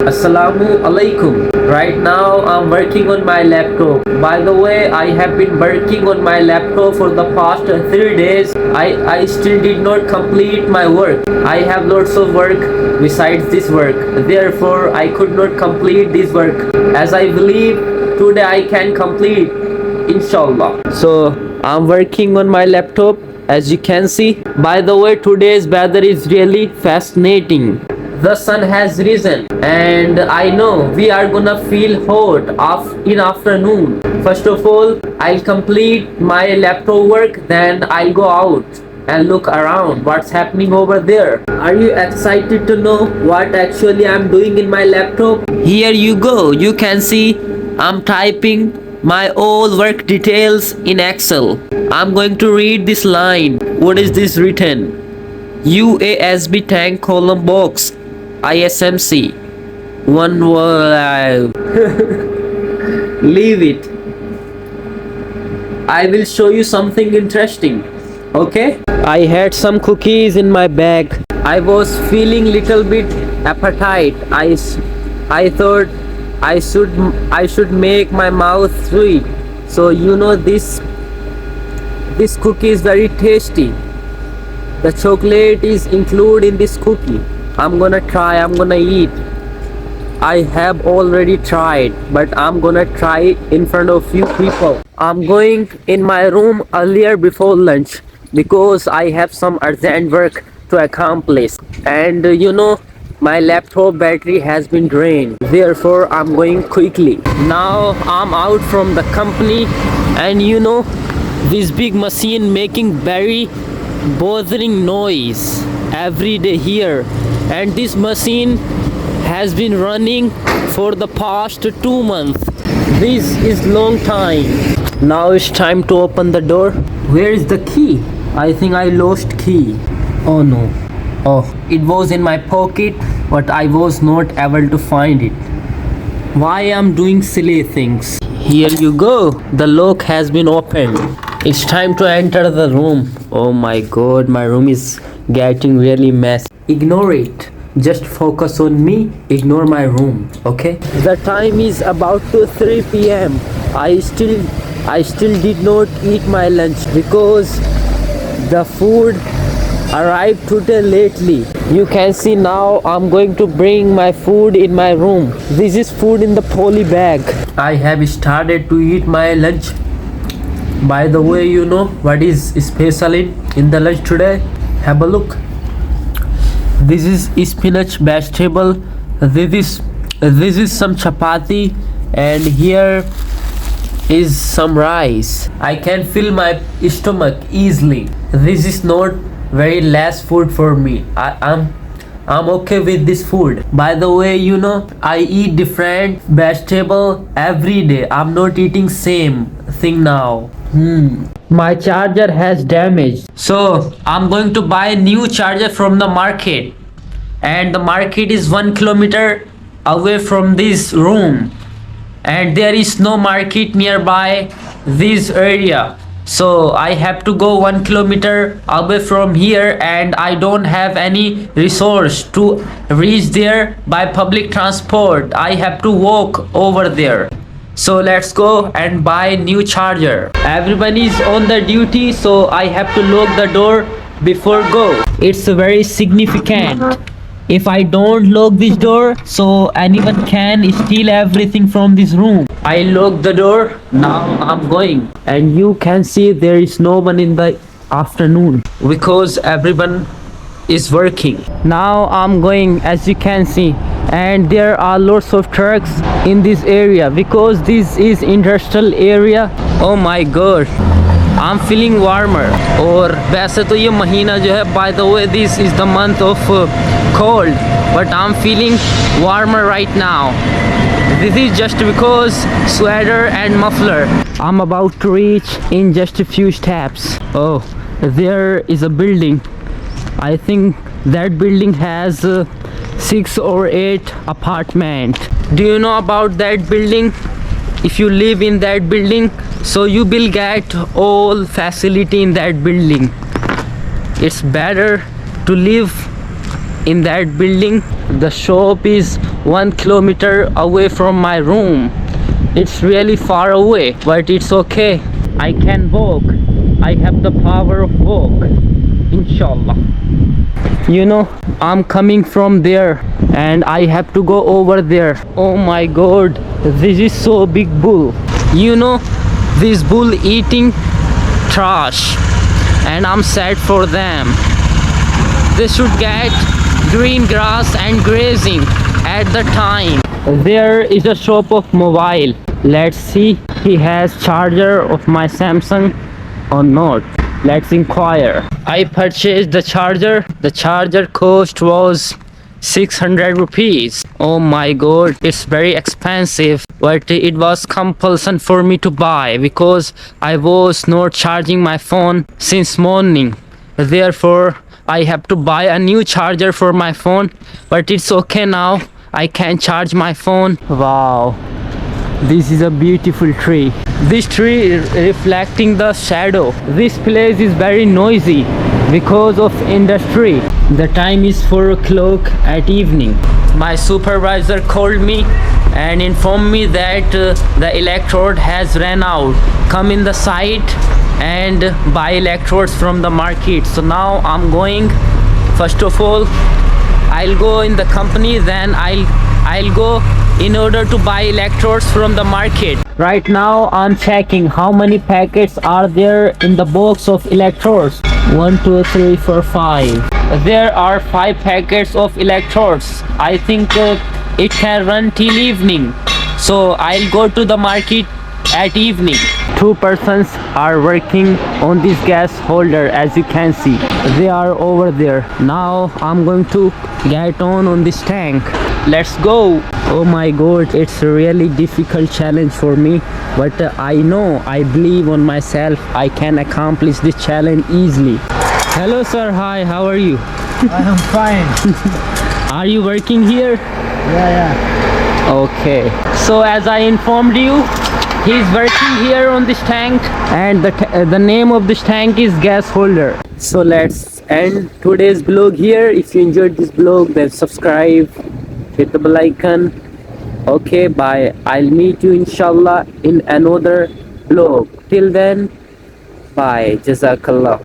Assalamu alaikum. Right now I'm working on my laptop. By the way, I have been working on my laptop for the past 3 days. I still did not complete my work. I have lots of work besides this work. Therefore, I could not complete this work. As I believe today I can complete, inshallah. So I'm working on my laptop as you can see. By the way, today's weather is really fascinating. The sun has risen and I know we are gonna feel hot in afternoon. First of all, I'll complete my laptop work, then I'll go out and look around what's happening over there. Are you excited to know what actually I'm doing in my laptop? Here you go. You can see I'm typing my all work details in Excel. I'm going to read this line. What is this written? UASB tank column box ISMC 1 leave it. I will show you something interesting. Okay, I had some cookies in my bag. I was feeling little bit appetite. I thought I should make my mouth sweet. So you know this cookie is very tasty. The chocolate is included in this cookie. I'm gonna try, I'm gonna eat. I have already tried, but I'm gonna try it in front of few people. I'm going in my room earlier before lunch because I have some urgent work to accomplish. And you know, my laptop battery has been drained. Therefore, I'm going quickly. Now I'm out from the company and you know, this big machine making very bothering noise every day here. And this machine has been running for the past 2 months. This is long time. Now it's time to open the door. Where is the key? I think I lost key. Oh no. Oh, it was in my pocket, but I was not able to find it. Why I'm doing silly things? Here you go. The lock has been opened. It's time to enter the room. Oh my god, my room is getting really messy. Ignore it. Just focus on me. Ignore my room. Okay? The time is about to 3 p.m. I still did not eat my lunch because the food arrived today lately. You can see now I'm going to bring my food in my room. This is food in the poly bag. I have started to eat my lunch. By the way, you know what is special in the lunch today? Have a look. This is spinach vegetable. This is some chapati, and here is some rice. I can fill my stomach easily. This is not very less food for me. I'm okay with this food. By the way, you know, I eat different vegetable every day. I'm not eating same thing now. My charger has damaged. So I'm going to buy a new charger from the market. And the market is 1 kilometer away from this room. And there is no market nearby this area. So I have to go 1 kilometer away from here and I don't have any resource to reach there by public transport. I have to walk over there. So let's go and buy new charger. Everyone is on the duty, so I have to lock the door before go. It's very significant. If I don't lock this door, so anyone can steal everything from this room. I lock the door. Now I'm going. And you can see there is no one in the afternoon because everyone is working. Now I'm going, as you can see, and there are lots of trucks in this area because this is industrial area. Oh my god, I'm feeling warmer. और वैसे तो ये महीना जो है, by the way, this is the month of cold, but I'm feeling warmer right now. This is just because sweater and muffler. I'm about to reach in just a few steps. Oh, there is a building. I think that building has 6 or 8 apartments. Do you know about that building? If you live in that building, so you will get all facility in that building. It's better to live in that building. The shop is 1 kilometer away from my room. It's really far away, but it's okay. I can walk. I have the power of walk. Inshallah. You know, I'm coming from there and I have to go over there. Oh my god, this is so big bull. You know, this bull eating trash and I'm sad for them. They should get green grass and grazing at the time. There is a shop of mobile. Let's see he has charger of my Samsung or not. Let's inquire. I purchased the charger. The charger cost was 600 rupees. Oh my god, it's very expensive, but it was compulsion for me to buy because I was not charging my phone since morning. Therefore I have to buy a new charger for my phone, but it's okay now. I can charge my phone. Wow, this is a beautiful tree. This tree is reflecting the shadow. This place is very noisy because of industry. The time is 4 o'clock at evening. My supervisor called me and informed me that the electrode has ran out. Come in the site and buy electrodes from the market. So now I'm going. First of all, I'll go in the company, then I'll go in order to buy electrodes from the market. Right now I'm checking how many packets are there in the box of electrodes. 1 2 3 4 5. There are 5 packets of electrodes. I think it can run till evening, so I'll go to the market at evening. 2 persons are working on this gas holder, as you can see. They are over there. Now I'm going to get on this tank. Let's go. Oh my god, it's a really difficult challenge for me, but I believe on myself. I can accomplish this challenge easily. Hello sir, hi, how are you? I am fine. Are you working here? Yeah. Okay, so as I informed you, he's working here on this tank, and the name of this tank is gas holder. So let's end today's vlog here. If you enjoyed this vlog, then subscribe, hit the bell icon. Okay, bye. I'll meet you inshallah in another vlog. Till then, bye. Jazakallah.